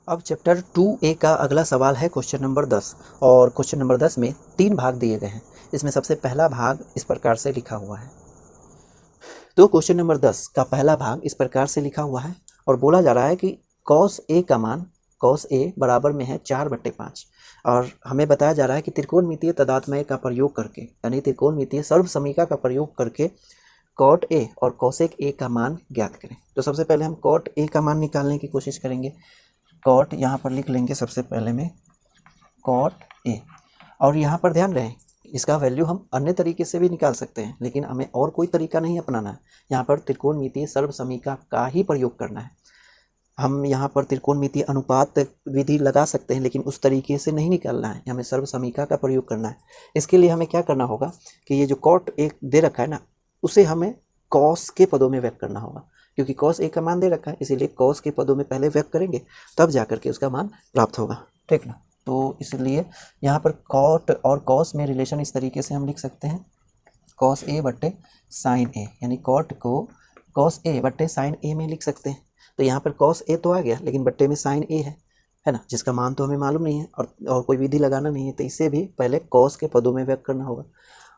अब chapter 2A का अगला सवाल है क्वेश्चन नंबर 10 और क्वेश्चन नंबर 10 में 3 भाग दिए गए हैं। इसमें सबसे पहला भाग इस प्रकार से लिखा हुआ है। तो क्वेश्चन नंबर 10 का पहला भाग इस प्रकार से लिखा हुआ है और बोला जा रहा है कि cos A का मान cos A बराबर में है 4/5 और हमें बताया जा रहा है कि त्रिकोणमितीय तादात्म्य का प्रयोग करके यानी त्रिकोणमितीय सर्वसमीका का प्रयोग करके cot A और cosec A का मान ज्ञात करें। तो सबसे पहले हम cot A का मान निकालने की कोशिश करेंगे। कॉट यहाँ पर लिख लेंगे सबसे पहले में कॉट ए और यहाँ पर ध्यान रहे इसका वैल्यू हम अन्य तरीके से भी निकाल सकते हैं, लेकिन हमें और कोई तरीका नहीं अपनाना है। यहाँ पर त्रिकोणमितीय सर्वसमीका का ही प्रयोग करना है। हम यहाँ पर त्रिकोणमितीय अनुपात विधि लगा सकते हैं, लेकिन उस तरीके से नहीं निकालना है, हमें सर्वसमीका का प्रयोग करना है। इसके लिए हमें क्या करना होगा कि ये जो कॉट ए दे रखा है ना, उसे हमें कॉस के पदों में व्यक्त करना होगा, क्योंकि कॉस ए का मान दे रखा है, इसीलिए कॉस के पदों में पहले व्यक्त करेंगे तब जाकर के उसका मान प्राप्त होगा। ठीक ना। तो इसलिए यहाँ पर कॉट और कॉस में रिलेशन इस तरीके से हम लिख सकते हैं, कॉस ए बट्टे साइन ए, यानी कॉट को कॉस ए बट्टे साइन ए में लिख सकते हैं। तो यहाँ पर कॉस ए तो आ गया, लेकिन बट्टे में साइन ए है ना, जिसका मान तो हमें मालूम नहीं है और कोई विधि लगाना नहीं है, तो इसे भी पहले कॉस के पदों में व्यक्त करना होगा।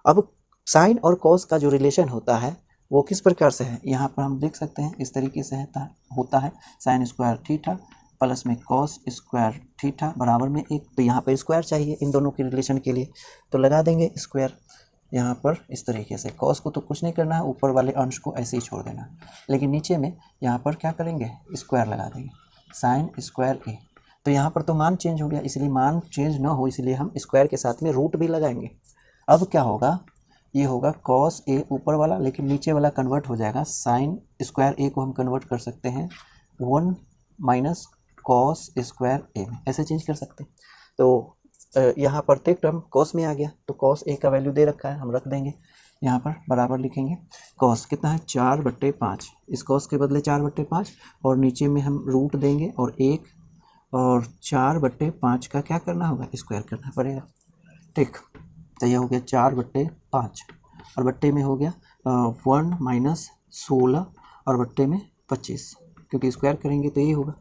अब साइन और कॉस का जो रिलेशन होता है वो किस प्रकार से है, यहाँ पर हम देख सकते हैं इस तरीके से होता है साइन स्क्वायर थीटा प्लस में कॉस स्क्वायर थीटा बराबर में 1। तो यहाँ पर स्क्वायर चाहिए इन दोनों के रिलेशन के लिए, तो लगा देंगे स्क्वायर यहाँ पर इस तरीके से। कॉस को तो कुछ नहीं करना है, ऊपर वाले अंश को ऐसे ही छोड़ देना है, लेकिन नीचे में यहाँ पर क्या करेंगे, स्क्वायर लगा देंगे साइन स्क्वायर ए। तो यहाँ पर तो मान चेंज हो गया, इसलिए मान चेंज ना हो इसलिए हम स्क्वायर के साथ में रूट भी लगाएंगे। अब क्या होगा, ये होगा कॉस ए ऊपर वाला, लेकिन नीचे वाला कन्वर्ट हो जाएगा साइन स्क्वायर ए को हम कन्वर्ट कर सकते हैं 1 माइनस कॉस स्क्वायर ए में, ऐसे चेंज कर सकते हैं। तो यहाँ प्रत्येक टर्म कॉस में आ गया, तो कॉस ए का वैल्यू दे रखा है, हम रख देंगे यहाँ पर बराबर लिखेंगे कॉस कितना है 4/5, इस कॉस के बदले 4/5 और नीचे में हम रूट देंगे और 1 और 4/5 का क्या करना होगा, स्क्वायर करना पड़ेगा। ठीक, तो यह हो गया 4/5 और बट्टे में हो गया 1 माइनस 16 और बट्टे में 25, क्योंकि स्क्वायर करेंगे तो ये होगा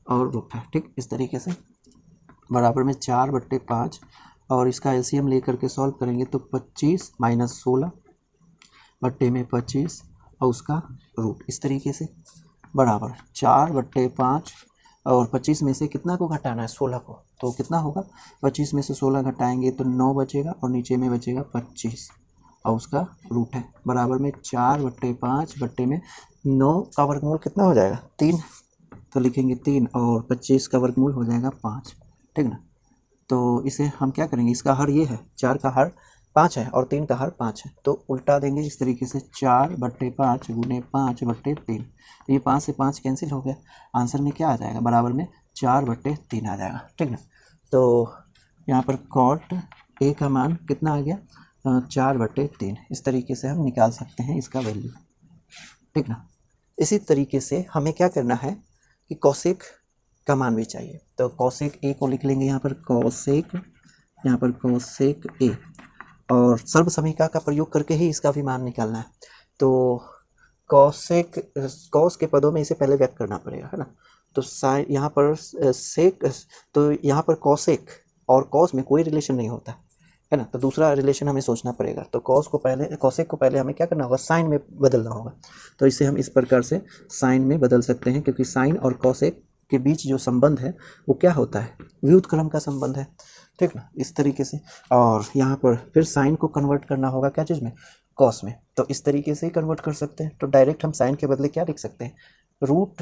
और रूट है। ठीक, इस तरीके से बराबर में 4/5 और इसका एलसीएम लेकर के सॉल्व करेंगे तो 25 माइनस 16 बट्टे में 25 और उसका रूट, इस तरीके से बराबर 4/5 और 25 में से कितना को घटाना है, 16 को, तो कितना होगा 25 में से 16 घटाएंगे तो 9 बचेगा और नीचे में बचेगा 25 और उसका रूट है बराबर में 4/5 बट्टे में 9 का वर्गमूल कितना हो जाएगा 3, तो लिखेंगे 3 और 25 का वर्गमूल हो जाएगा 5। ठीक ना। तो इसे हम क्या करेंगे, इसका हर ये है, 4 का हर 5 है और 3 का हर 5 है, तो उल्टा देंगे इस तरीके से 4/5 गुने 5/3। तो ये 5 से 5 कैंसिल हो गया, आंसर में क्या आ जाएगा बराबर में 4/3 आ जाएगा। ठीक ना। तो यहाँ पर कॉट ए का मान कितना आ गया 4/3, इस तरीके से हम निकाल सकते हैं इसका वैल्यू। ठीक ना। इसी तरीके से हमें क्या करना है कि कॉसेक का मान भी चाहिए, तो कॉसेक ए को लिख लेंगे यहाँ पर कॉसेक ए और सर्वसमीका का प्रयोग करके ही इसका भी मान निकालना है। तो कॉसेक कॉस के पदों में इसे पहले व्यक्त करना पड़ेगा, है ना। तो साइन यहाँ पर सेक, तो यहाँ पर कॉसेक और कॉस में कोई रिलेशन नहीं होता है ना, तो दूसरा रिलेशन हमें सोचना पड़ेगा। तो कॉसेक को पहले हमें क्या करना होगा, साइन में बदलना होगा। तो इसे हम इस प्रकार से साइन में बदल सकते हैं, क्योंकि साइन और कॉसेक के बीच जो संबंध है वो क्या होता है, व्युत्क्रम का संबंध है। ठीक ना, इस तरीके से। और यहाँ पर फिर साइन को कन्वर्ट करना होगा क्या चीज़ में, कॉस में, तो इस तरीके से ही कन्वर्ट कर सकते हैं। तो डायरेक्ट हम साइन के बदले क्या लिख सकते हैं, root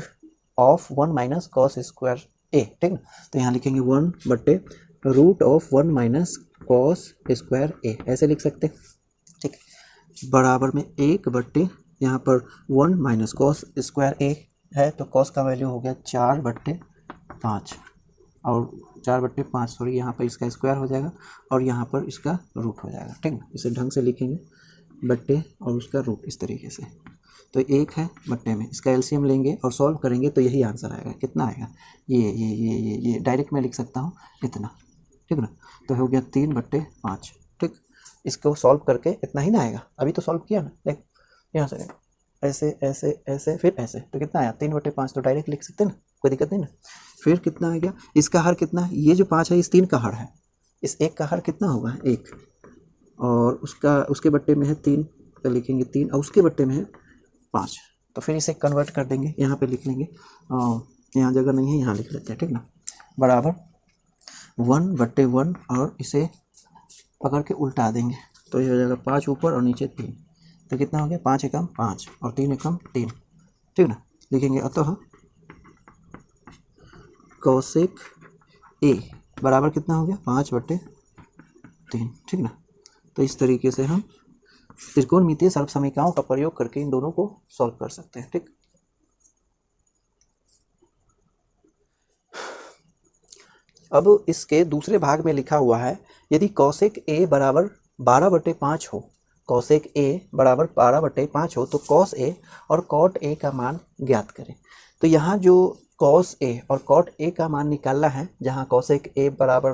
of 1 minus cos square A. ठीक ना, तो यहाँ लिखेंगे 1/√1 माइनस कॉस स्क्वायर ए, ऐसे लिख सकते हैं। ठीक, बराबर में 1/, यहाँ पर 1 माइनस कॉस स्क्वायर ए है, तो कॉस का वैल्यू हो गया 4/5 और 4/5 सॉरी, यहाँ पर इसका स्क्वायर हो जाएगा और यहाँ पर इसका रूट हो जाएगा। ठीक है, इसे ढंग से लिखेंगे बट्टे और उसका रूट इस तरीके से। तो 1 है बट्टे में, इसका एलसीएम लेंगे और सॉल्व करेंगे तो यही आंसर आएगा। कितना आएगा, ये डायरेक्ट मैं लिख सकता हूँ इतना। ठीक ना, तो हो गया 3/5। ठीक, इसको सॉल्व करके इतना ही ना आएगा, अभी तो सॉल्व किया ना, देख यहाँ से ऐसे ऐसे ऐसे फिर ऐसे, तो कितना आया 3/5, तो डायरेक्ट लिख सकते हैं ना, कोई दिक्कत नहीं ना। फिर कितना आ गया, इसका हर कितना है, ये जो 5 है इस 3 का हर है, इस 1 का हर कितना होगा 1, और उसके बट्टे में है 3 तो लिखेंगे 3, और उसके बट्टे में है 5। तो फिर इसे कन्वर्ट कर देंगे, यहाँ पे लिख लेंगे, यहाँ जगह नहीं है यहाँ लिख लेते हैं, ठीक ना, बराबर 1/1 और इसे पकड़ के उल्टा देंगे तो ये हो जाएगा 5 ऊपर और नीचे 3, तो कितना हो गया 5 एकम 5 और 3 एकम 3, ठीक ना। लिखेंगे अतः कोसेक ए बराबर कितना हो गया 5/3, ठीक ना। तो इस तरीके से हम त्रिकोणमितीय सर्वसमीकरणों का प्रयोग करके इन दोनों को सॉल्व कर सकते हैं, ठीक। अब इसके दूसरे भाग में लिखा हुआ है यदि कौशिक ए बराबर 12/5 हो, कौशिक ए बराबर 12/5 हो तो कॉस ए और कॉट ए का मान ज्ञात करें। तो यहाँ जो कॉस ए और कॉट ए का मान निकालना है, जहाँ कौशिक ए बराबर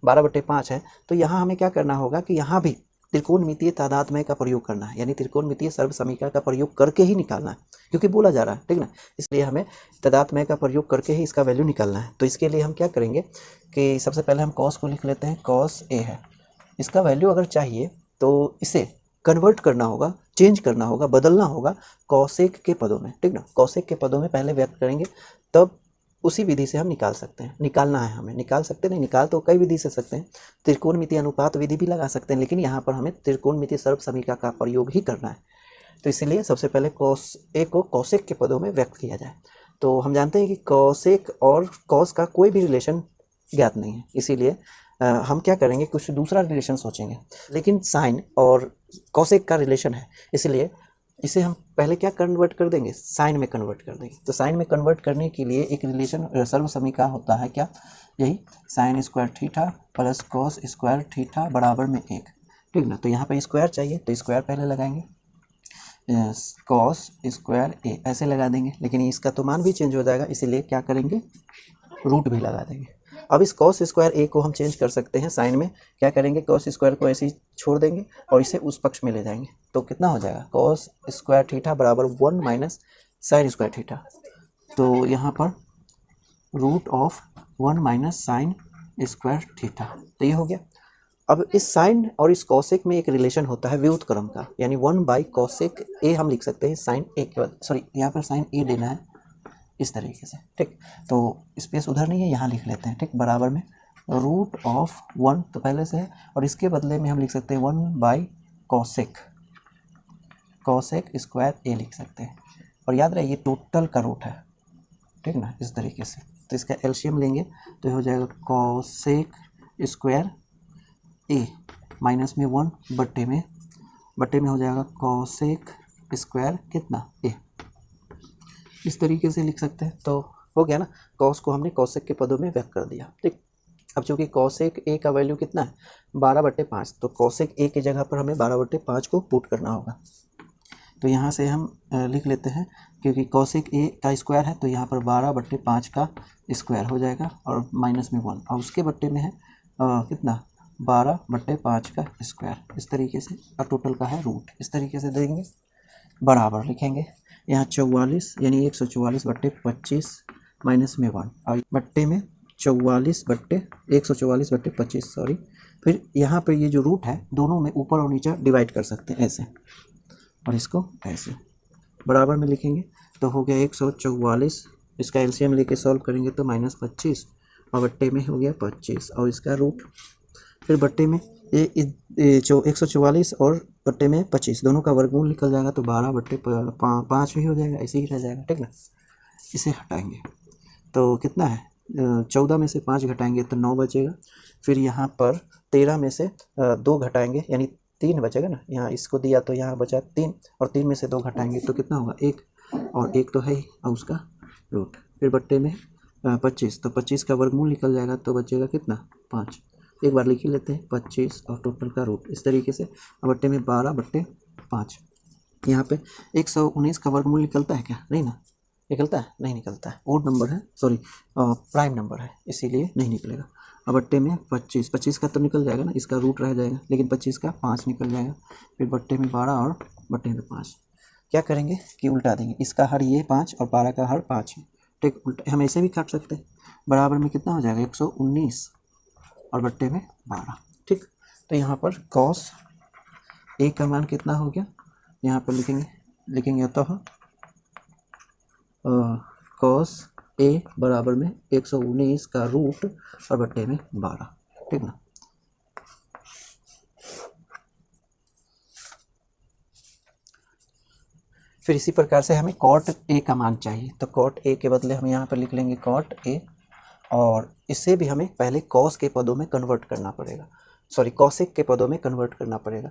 12/5 है, तो यहाँ हमें क्या करना होगा कि यहाँ भी त्रिकोणमितीय तादात्म्य का प्रयोग करना है, यानी त्रिकोणमितीय सर्वसमीकरण का प्रयोग करके ही निकालना है, क्योंकि बोला जा रहा है, ठीक ना। इसलिए हमें तादात्म्य का प्रयोग करके ही इसका वैल्यू निकालना है। तो इसके लिए हम क्या करेंगे कि सबसे पहले हम कॉस को लिख लेते हैं, कॉस ए है, इसका वैल्यू अगर चाहिए तो इसे कन्वर्ट करना होगा, चेंज करना होगा, बदलना होगा कौशिक के पदों में, ठीक ना। कौशिक के पदों में पहले व्यक्त करेंगे, तब उसी विधि से हम निकाल सकते हैं, निकालना है हमें, निकाल सकते नहीं, निकाल तो कई विधि से सकते हैं, त्रिकोणमितीय अनुपात विधि भी लगा सकते हैं, लेकिन यहाँ पर हमें त्रिकोणमितीय सर्वसमीकरण का प्रयोग ही करना है। तो इसलिए सबसे पहले कॉस ए को कौशिक के पदों में व्यक्त किया जाए। तो हम जानते हैं कि कौशिक और कॉस का कोई भी रिलेशन ज्ञात नहीं है, इसीलिए हम क्या करेंगे, कुछ दूसरा रिलेशन सोचेंगे, लेकिन साइन और कौशिक का रिलेशन है, इसलिए इसे हम पहले क्या कन्वर्ट कर देंगे, साइन में कन्वर्ट कर देंगे। तो साइन में कन्वर्ट करने के लिए एक रिलेशन सर्वसमीकरण होता है, क्या, यही sign square theta plus cos square theta बराबर में 1, ठीक ना। तो यहाँ पे स्क्वायर चाहिए तो स्क्वायर पहले लगाएंगे, कॉस स्क्वायर ए ऐसे लगा देंगे, लेकिन इसका तो मान भी चेंज हो जाएगा, इसीलिए क्या करेंगे, रूट भी लगा देंगे। अब इस कॉस स्क्वायर ए को हम चेंज कर सकते हैं साइन में, क्या करेंगे, कॉस स्क्वायर को ऐसे ही छोड़ देंगे और इसे उस पक्ष में ले जाएंगे, तो कितना हो जाएगा, कॉस स्क्वायर थीटा बराबर 1 माइनस साइन स्क्वायर थीटा। तो यहाँ पर root of 1 minus sine square theta, तो ये हो गया। अब इस साइन और इस कॉसेक में एक रिलेशन होता है व्युत्क्रम का, यानी 1/कॉसेक ए हम लिख सकते हैं साइन ए के बाद, सॉरी यहाँ पर साइन ए देना है इस तरीके से, ठीक। तो स्पेस उधर नहीं है, यहाँ लिख लेते हैं, ठीक, बराबर में रूट ऑफ 1 तो पहले से है, और इसके बदले में हम लिख सकते हैं 1/कॉसेक स्क्वायर ए लिख सकते हैं, और याद रहे ये टोटल का रूट है, ठीक ना, इस तरीके से। तो इसका एलसीएम लेंगे तो हो जाएगा कॉसेक स्क्वायर ए माइनस में 1 बट्टे में हो जाएगा कॉसेक स्क्वायर कितना ए, इस तरीके से लिख सकते हैं। तो हो गया ना, कॉस को हमने कॉसेक के पदों में व्यक्त कर दिया, ठीक। अब चूंकि कॉसेक ए का वैल्यू कितना है 12/5, तो कॉसेक ए की जगह पर हमें 12/5 को पुट करना होगा। तो यहाँ से हम लिख लेते हैं, क्योंकि कॉसेक ए का स्क्वायर है तो यहाँ पर 12/5 का स्क्वायर हो जाएगा और माइनस में 1, और उसके बट्टे में है कितना 12/5 का स्क्वायर, इस तरीके से, और टोटल का है रूट, इस तरीके से देंगे, बराबर लिखेंगे यहाँ 44 यानी 144/25 माइनस में 1, और बट्टे में 144/25 सॉरी। फिर यहाँ पे ये जो रूट है दोनों में ऊपर और नीचे डिवाइड कर सकते हैं ऐसे, और इसको ऐसे बराबर में लिखेंगे, तो हो गया 144, इसका एलसीएम लेके सॉल्व करेंगे तो -25, और बट्टे में हो गया 25, और इसका रूट, फिर बट्टे में ये 144 और बट्टे में 25 दोनों का वर्गमूल निकल जाएगा, तो 12/5 ही हो जाएगा, ऐसे ही रह जाएगा, ठीक ना। इसे हटाएंगे तो कितना है 14 में से 5 घटाएंगे तो 9 बचेगा, फिर यहाँ पर 13 में से 2 घटाएंगे यानी 3 बचेगा ना, यहाँ इसको दिया तो यहाँ बचा 3, और 3 में से 2 घटाएंगे तो कितना होगा 1, और 1 तो है ही, और उसका रूट, फिर बट्टे में 25, तो 25 का वर्गमूल निकल जाएगा तो बचेगा कितना 5, एक बार लिख ही लेते हैं 25 और टोटल का रूट, इस तरीके से, और बट्टे में 12/5। यहाँ पे 119 का वर्गमूल निकलता है क्या, नहीं ना, निकलता है, नहीं निकलता है, ओड नंबर है, सॉरी प्राइम नंबर है, इसीलिए नहीं निकलेगा। अब बट्टे में 25 का तो निकल जाएगा ना, इसका रूट रह जाएगा, लेकिन 25 का 5 निकल जाएगा, फिर बट्टे में 12 और बट्टे में 5, क्या करेंगे कि उल्टा देंगे, इसका हर ये 5 और 12 का हर 5 है, ठीक, उल्टा हम ऐसे भी काट सकते हैं, बराबर में कितना हो जाएगा 119 और बट्टे में 12। ठीक, तो यहाँ पर कॉस ए का मान कितना हो गया, यहाँ पर लिखेंगे तो कॉस ए बराबर में 119 का रूट और बट्टे में 12। ठीक ना। फिर इसी प्रकार से हमें कॉट ए का मान चाहिए, तो कॉट ए के बदले हम यहाँ पर लिख लेंगे कॉट ए, और इससे भी हमें पहले कॉस के पदों में कन्वर्ट करना पड़ेगा, सॉरी कॉसेक के पदों में कन्वर्ट करना पड़ेगा।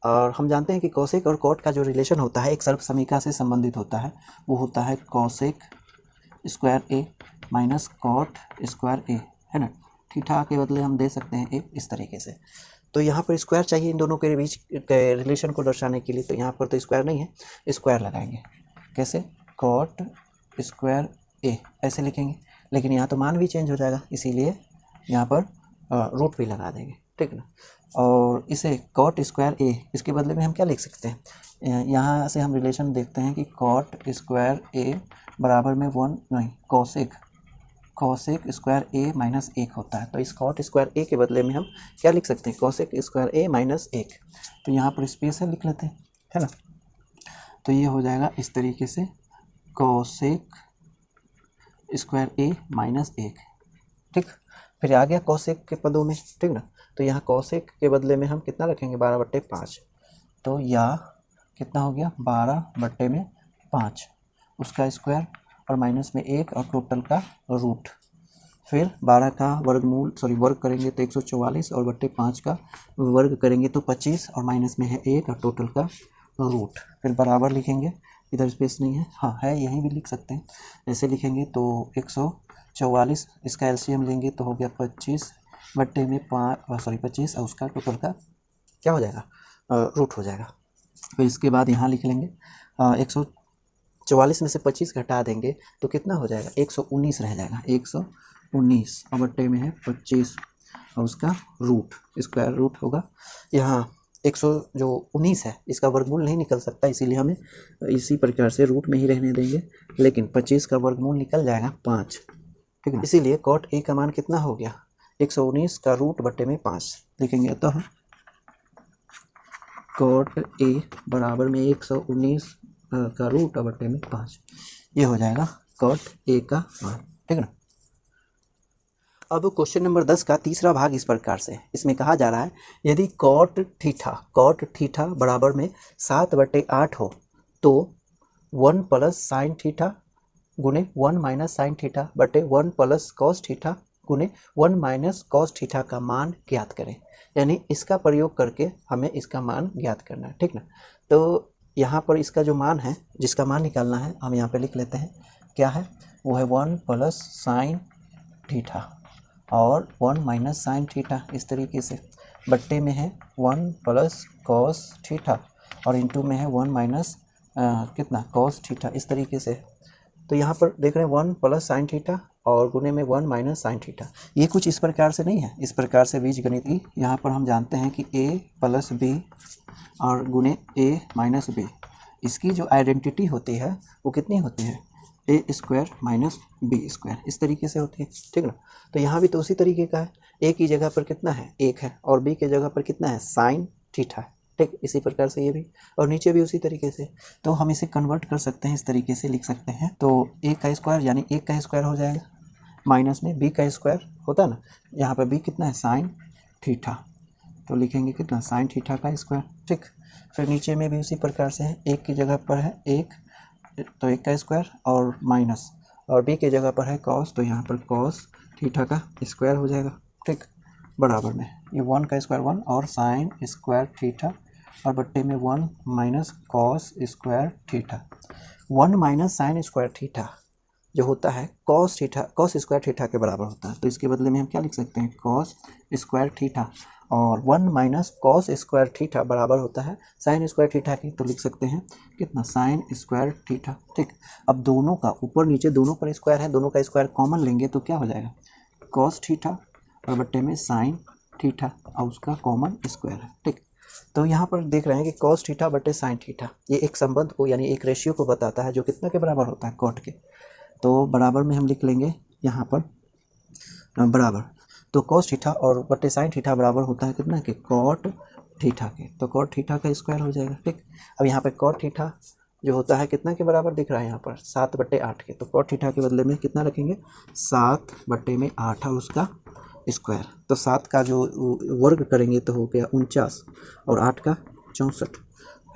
और हम जानते हैं कि कॉसेक और कॉट का जो रिलेशन होता है एक सर्व समीकरण से संबंधित होता है, वो होता है कॉसेक स्क्वायर ए माइनस कॉट स्क्वायर ए, है ना। थीटा के बदले हम दे सकते हैं ए, इस तरीके से। तो यहाँ पर स्क्वायर चाहिए इन दोनों के बीच के रिलेशन को दर्शाने के लिए, तो यहाँ पर तो स्क्वायर नहीं है, स्क्वायर लगाएंगे। कैसे, कॉट स्क्वायर ए ऐसे लिखेंगे, लेकिन यहाँ तो मान भी चेंज हो जाएगा, इसीलिए यहाँ पर रूट भी लगा देंगे। ठीक ना। और इसे कॉट स्क्वायर ए, इसके बदले में हम क्या लिख सकते हैं, यहाँ से हम रिलेशन देखते हैं कि कॉट स्क्वायर ए बराबर में 1 नहीं कॉसेक स्क्वायर ए माइनस 1 होता है। तो इस कॉट स्क्वायर ए के बदले में हम क्या लिख सकते हैं, कॉसेक स्क्वायर ए माइनस 1। तो यहाँ पर स्पेस है, लिख लेते हैं, है ना। तो ये हो जाएगा इस तरीके से कॉसेक स्क्वायर ए माइनस 1। ठीक, फिर आ गया कॉसेक के पदों में। ठीक ना। तो यहाँ कॉसेक के बदले में हम कितना रखेंगे, 12/5। तो या कितना हो गया, 12/5, उसका स्क्वायर और माइनस में 1 और टोटल का रूट। फिर 12 का वर्ग करेंगे तो 144 और बट्टे 5 का वर्ग करेंगे तो 25 और माइनस में है 1 और टोटल का रूट। फिर बराबर लिखेंगे, इधर स्पेस नहीं है, हाँ है, यहीं भी लिख सकते हैं। ऐसे लिखेंगे तो 144, इसका एलसीएम लेंगे तो हो गया 25 बट्टे में 25 और उसका टोटल का क्या हो जाएगा, रूट हो जाएगा। फिर इसके बाद यहाँ लिख लेंगे 144 में से 25 घटा देंगे तो कितना हो जाएगा, 119 रह जाएगा, 119 और बट्टे में है 25 और उसका रूट, स्क्वायर रूट होगा। यहाँ 119 है, इसका वर्गमूल नहीं निकल सकता, इसीलिए हमें इसी प्रकार से रूट में ही रहने देंगे, लेकिन 25 का वर्गमूल निकल जाएगा 5। ठीक है, इसीलिए कॉट ए का मान कितना हो गया, 119 का रूट बट्टे में 5 लिखेंगे। तो कॉट ए बराबर में 119 का रूट बट्टे में 5, ये हो जाएगा कॉट ए का मान। ठीक है ना। अब क्वेश्चन नंबर 10 का तीसरा भाग इस प्रकार से, इसमें कहा जा रहा है यदि कॉट थीटा बराबर में 7/8 हो तो 1 प्लस साइन थीटा गुने 1 माइनस साइन थीटा बटे 1 प्लस कॉस थीटा गुने 1 माइनस कॉस थीटा का मान ज्ञात करें। यानी इसका प्रयोग करके हमें इसका मान ज्ञात करना है। ठीक ना। तो यहाँ पर इसका जो मान है, जिसका मान निकालना है, हम यहाँ पे लिख लेते हैं, क्या है वो है 1 प्लस साइन थीटा और 1 माइनस साइन थीटा, इस तरीके से। बट्टे में है 1 प्लस कॉस थीटा और इंटू में है 1 माइनस कितना कॉस थीटा, इस तरीके से। तो यहाँ पर देख रहे हैं 1 प्लस साइन थीटा और गुने में 1 माइनस साइन थीटा। ये कुछ इस प्रकार से नहीं है, इस प्रकार से बीजगणित यहाँ पर हम जानते हैं कि a प्लस बी और गुने a माइनस बी, इसकी जो आइडेंटिटी होती है वो कितनी होती है, ए स्क्वायर माइनस बी स्क्वायर, इस तरीके से होती है। ठीक ना। तो यहाँ भी तो उसी तरीके का है, ए की जगह पर कितना है 1 है और बी की जगह पर कितना है साइन थीटा है। ठीक, इसी प्रकार से ये भी, और नीचे भी उसी तरीके से। तो हम इसे कन्वर्ट कर सकते हैं, इस तरीके से लिख सकते हैं। तो ए का स्क्वायर यानी 1 का स्क्वायर हो जाएगा, माइनस में बी का स्क्वायर होता है ना, यहाँ पर बी कितना है साइन थीटा, तो लिखेंगे कितना साइन थीटा का स्क्वायर। ठीक, फिर नीचे में भी उसी प्रकार से है, 1 की जगह पर है 1 तो 1 का स्क्वायर और माइनस, और बी की जगह पर है कॉस, तो यहाँ पर कॉस थीटा का स्क्वायर हो जाएगा। ठीक, बराबर में ये 1 का स्क्वायर 1 और साइन स्क्वायर थीटा और बट्टे में 1 minus cos square theta. 1 minus sine square theta जो होता है कॉस स्क्वायर थीटा के बराबर होता है। तो इसके बदले में हम क्या लिख सकते हैं, कॉस स्क्वायर थीटा, और 1 माइनस कॉस स्क्वायर थीटा बराबर होता है साइन स्क्वायर थीटा की, तो लिख सकते हैं कितना साइन स्क्वायर थीटा। ठीक, अब दोनों का ऊपर नीचे दोनों पर स्क्वायर है, दोनों का स्क्वायर कॉमन लेंगे तो क्या हो जाएगा कॉस थीटा और बट्टे में साइन थीटा और उसका कॉमन स्क्वायर है। ठीक, तो यहाँ पर देख रहे हैं कि कॉस थीटा बटे साइन थीटा, ये एक संबंध को यानी एक रेशियो को बताता है जो कितना के बराबर होता है, कॉट के। तो बराबर में हम लिख लेंगे यहाँ पर बराबर, तो cos थीटा और बटे sin थीटा बराबर होता है कितना के cot थीटा के, तो cot थीटा का स्क्वायर हो जाएगा। ठीक, अब यहाँ पे cot थीटा जो होता है कितना के बराबर दिख रहा है यहाँ पर 7/8 के, तो cot थीटा के बदले में कितना रखेंगे 7/8 और उसका स्क्वायर, तो 7 का जो वर्ग करेंगे तो हो गया 49 और 8 का 64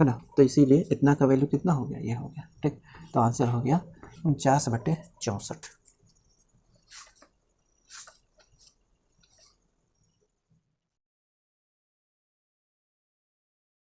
है ना, तो इसीलिए इतना का वैल्यू कितना हो गया ये हो गया। ठीक, तो आंसर हो गया 49/64।